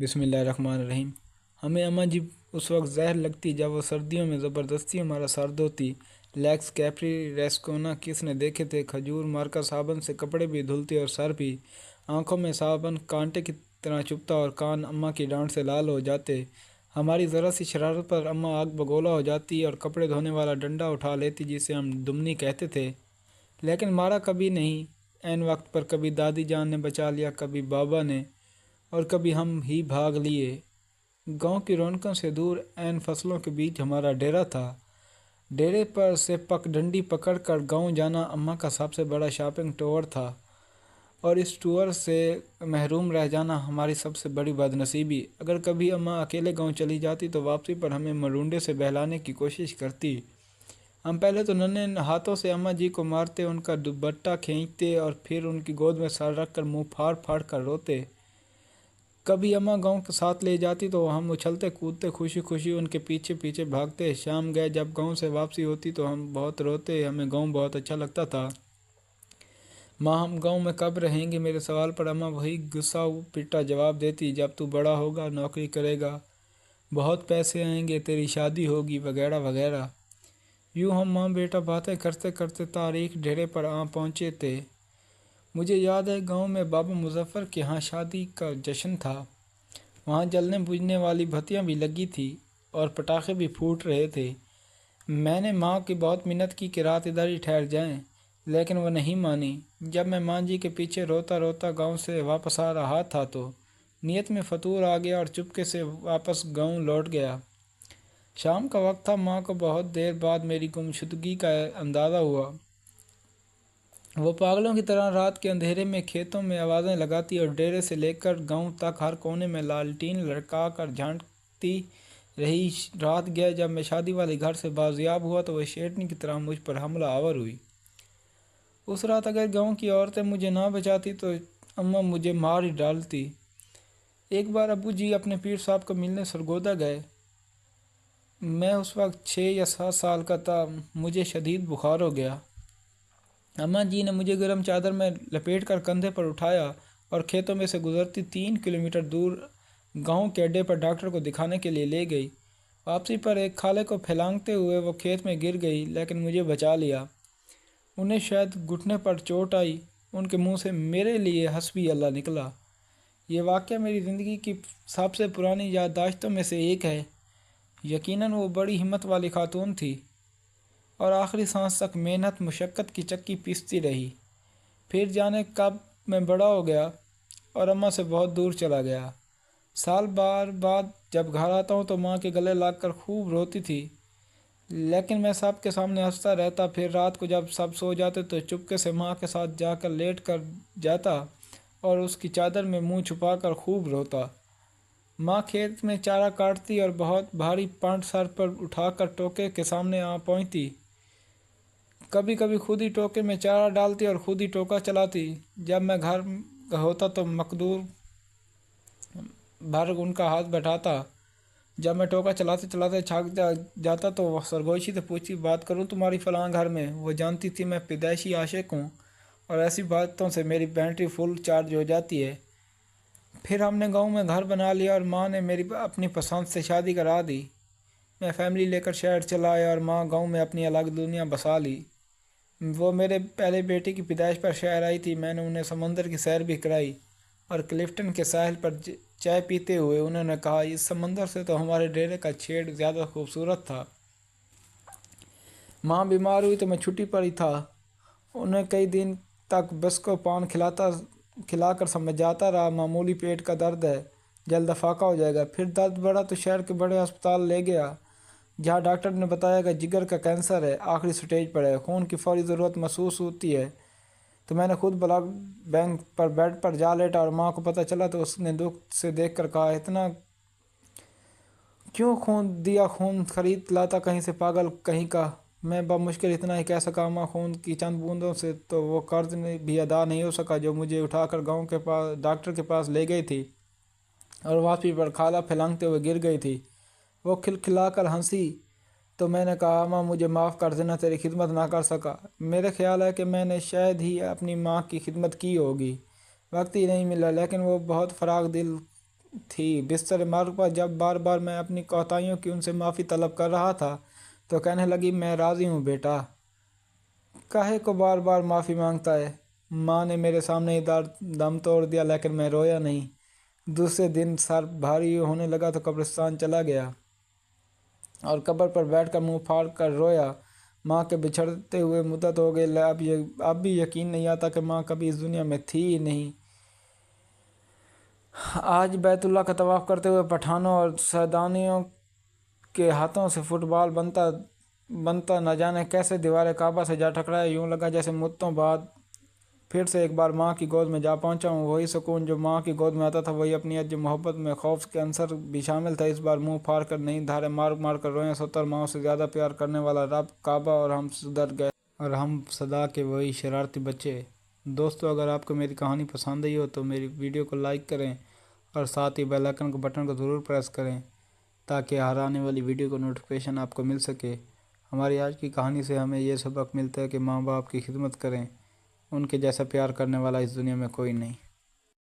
بسم اللہ الرحمن الرحیم۔ ہمیں اماں جی اس وقت زہر لگتی جب وہ سردیوں میں زبردستی ہمارا سر دھوتی۔ لیکس کیپری ریسکونا کس نے دیکھے تھے، کھجور مارکا صابن سے کپڑے بھی دھلتے اور سر بھی۔ آنکھوں میں صابن کانٹے کی طرح چبھتا اور کان اماں کی ڈانٹ سے لال ہو جاتے۔ ہماری ذرا سی شرارت پر اماں آگ بگولا ہو جاتی اور کپڑے دھونے والا ڈنڈا اٹھا لیتی جسے ہم دمنی کہتے تھے، لیکن مارا کبھی نہیں۔ عین وقت پر کبھی دادی جان نے بچا لیا، کبھی بابا نے، اور کبھی ہم ہی بھاگ لیے۔ گاؤں کی رونقوں سے دور عین فصلوں کے بیچ ہمارا ڈیرا تھا۔ ڈیرے پر سے پک ڈنڈی پکڑ کر گاؤں جانا اماں کا سب سے بڑا شاپنگ ٹور تھا، اور اس ٹور سے محروم رہ جانا ہماری سب سے بڑی بدنصیبی۔ اگر کبھی اماں اکیلے گاؤں چلی جاتی تو واپسی پر ہمیں مرونڈے سے بہلانے کی کوشش کرتی۔ ہم پہلے تو ننھے ہاتھوں سے اماں جی کو مارتے، ان کا دوپٹہ کھینچتے اور پھر ان کی گود میں سر رکھ کر منہ پھاڑ پھاڑ کر روتے۔ کبھی اماں گاؤں کے ساتھ لے جاتی تو ہم اچھلتے کودتے خوشی خوشی ان کے پیچھے پیچھے بھاگتے۔ شام گئے جب گاؤں سے واپسی ہوتی تو ہم بہت روتے، ہمیں گاؤں بہت اچھا لگتا تھا۔ ماں ہم گاؤں میں کب رہیں گے، میرے سوال پر اماں وہی گھسا پٹا جواب دیتی، جب تو بڑا ہوگا، نوکری کرے گا، بہت پیسے آئیں گے، تیری شادی ہوگی، وغیرہ وغیرہ۔ یوں ہم ماں بیٹا باتیں کرتے کرتے تاریخ ڈیرے پر آ پہنچے تھے۔ مجھے یاد ہے گاؤں میں بابا مظفر کے ہاں شادی کا جشن تھا۔ وہاں جلنے بجھنے والی بتیاں بھی لگی تھی اور پٹاخے بھی پھوٹ رہے تھے۔ میں نے ماں کی بہت منت کی کہ رات ادھر ہی ٹھہر جائیں، لیکن وہ نہیں مانی۔ جب میں ماں جی کے پیچھے روتا روتا گاؤں سے واپس آ رہا تھا تو نیت میں فطور آ گیا اور چپکے سے واپس گاؤں لوٹ گیا۔ شام کا وقت تھا، ماں کو بہت دیر بعد میری گمشدگی کا اندازہ ہوا۔ وہ پاگلوں کی طرح رات کے اندھیرے میں کھیتوں میں آوازیں لگاتی اور ڈیرے سے لے کر گاؤں تک ہر کونے میں لالٹین لڑکا کر جھانکتی رہی۔ رات گئے جب میں شادی والے گھر سے بازیاب ہوا تو وہ شیرنی کی طرح مجھ پر حملہ آور ہوئی۔ اس رات اگر گاؤں کی عورتیں مجھے نہ بچاتی تو اماں مجھے مار ہی ڈالتی۔ ایک بار ابو جی اپنے پیر صاحب کو ملنے سرگودا گئے۔ میں اس وقت 6 یا 7 سال کا تھا۔ مجھے شدید بخار ہو گیا۔ اماں جی نے مجھے گرم چادر میں لپیٹ کر کندھے پر اٹھایا اور کھیتوں میں سے گزرتی 3 کلومیٹر دور گاؤں کے اڈے پر ڈاکٹر کو دکھانے کے لیے لے گئی۔ واپسی پر ایک کھالے کو پھیلانگتے ہوئے وہ کھیت میں گر گئی، لیکن مجھے بچا لیا۔ انہیں شاید گھٹنے پر چوٹ آئی۔ ان کے منہ سے میرے لیے حسبی اللہ نکلا۔ یہ واقعہ میری زندگی کی سب سے پرانی یادداشتوں میں سے ایک ہے۔ یقیناً وہ بڑی ہمت والی خاتون تھی اور آخری سانس تک محنت مشقت کی چکی پیستی رہی۔ پھر جانے کب میں بڑا ہو گیا اور اماں سے بہت دور چلا گیا۔ سال بار بعد جب گھر آتا ہوں تو ماں کے گلے لگ کر خوب روتی تھی، لیکن میں سب کے سامنے ہنستا رہتا۔ پھر رات کو جب سب سو جاتے تو چپکے سے ماں کے ساتھ جا کر لیٹ کر جاتا اور اس کی چادر میں منہ چھپا کر خوب روتا۔ ماں کھیت میں چارہ کاٹتی اور بہت بھاری پانٹ سر پر اٹھا کر ٹوکے کے سامنے آ پہنچتی۔ کبھی کبھی خود ہی ٹوکے میں چارہ ڈالتی اور خود ہی ٹوکا چلاتی۔ جب میں گھر ہوتا تو مقدور بھر ان کا ہاتھ بیٹھاتا۔ جب میں ٹوکا چلاتے چلاتے تھک جاتا تو وہ سرگوشی سے پوچھتی، بات کروں تمہاری فلاں گھر میں؟ وہ جانتی تھی میں پیدائشی عاشق ہوں اور ایسی باتوں سے میری بیٹری فل چارج ہو جاتی ہے۔ پھر ہم نے گاؤں میں گھر بنا لیا اور ماں نے میری اپنی پسند سے شادی کرا دی۔ میں فیملی لے کر شہر چلا آیا اور ماں گاؤں میں اپنی الگ دنیا بسا لی۔ وہ میرے پہلے بیٹے کی پیدائش پر شہر آئی تھی۔ میں نے انہیں سمندر کی سیر بھی کرائی اور کلفٹن کے ساحل پر چائے پیتے ہوئے انہوں نے کہا، اس سمندر سے تو ہمارے ڈیرے کا چھیڑ زیادہ خوبصورت تھا۔ ماں بیمار ہوئی تو میں چھٹی پر ہی تھا۔ انہیں کئی دن تک بسکو پان کھلا کر سمجھاتا رہا، معمولی پیٹ کا درد ہے، جلد افاقہ ہو جائے گا۔ پھر درد بڑھا تو شہر کے بڑے ہسپتال لے گیا، جہاں ڈاکٹر نے بتایا کہ جگر کا کینسر ہے، آخری سٹیج پر ہے، خون کی فوری ضرورت محسوس ہوتی ہے۔ تو میں نے خود بلڈ بینک پر بیڈ پر جا لیٹا اور ماں کو پتہ چلا تو اس نے دکھ سے دیکھ کر کہا، اتنا کیوں خون دیا؟ خون خرید لاتا کہیں سے، پاگل کہیں کا۔ میں بمشکل اتنا ہی کہہ سکا، ماں خون کی چند بوندوں سے تو وہ قرض بھی ادا نہیں ہو سکا جو مجھے اٹھا کر گاؤں کے پاس ڈاکٹر کے پاس لے گئی تھی اور واپسی پر کھالا پھیلانگتے ہوئے گر گئی تھی۔ وہ کھلکھلا کر ہنسی تو میں نے کہا، ماں مجھے معاف کر دینا، تیری خدمت نہ کر سکا۔ میرے خیال ہے کہ میں نے شاید ہی اپنی ماں کی خدمت کی ہوگی، وقت ہی نہیں ملا، لیکن وہ بہت فراخ دل تھی بستر مرگ پر جب بار بار میں اپنی کوتاہیوں کی ان سے معافی طلب کر رہا تھا تو کہنے لگی میں راضی ہوں بیٹا، کاہے کو بار بار معافی مانگتا ہے۔ ماں نے میرے سامنے ہی دم توڑ دیا لیکن میں رویا نہیں۔ دوسرے دن سر بھاری ہونے لگا تو قبرستان چلا گیا اور قبر پر بیٹھ کر منہ پھاڑ کر رویا۔ ماں کے بچھڑتے ہوئے مدت ہو گئی، اب بھی یقین نہیں آتا کہ ماں کبھی اس دنیا میں تھی ہی نہیں۔ آج بیت اللہ کا طواف کرتے ہوئے پٹھانوں اور سیدانیوں کے ہاتھوں سے فٹ بال بنتا نہ جانے کیسے دیوار کعبہ سے جا ٹکرایا، یوں لگا جیسے مدتوں بعد پھر سے ایک بار ماں کی گود میں جا پہنچا ہوں۔ وہی سکون جو ماں کی گود میں آتا تھا، وہی اپنیت جو محبت میں خوف کے عنصر بھی شامل تھا۔ اس بار منہ پھاڑ کر نہیں، دھارے مار مار کر روئے۔ 70 ماؤں سے زیادہ پیار کرنے والا رب، کعبہ اور ہم سدھر گئے، اور ہم صدا کے وہی شرارتی بچے۔ دوستو، اگر آپ کو میری کہانی پسند آئی ہو تو میری ویڈیو کو لائک کریں اور ساتھ ہی بیل آئیکن بٹن کو ضرور پریس کریں تاکہ ہر آنے والی ویڈیو کو نوٹیفیکیشن آپ کو مل سکے۔ ہماری آج کی کہانی سے ہمیں یہ سبق ملتا ہے کہ ماں باپ کی خدمت کریں، ان کے جیسا پیار کرنے والا اس دنیا میں کوئی نہیں۔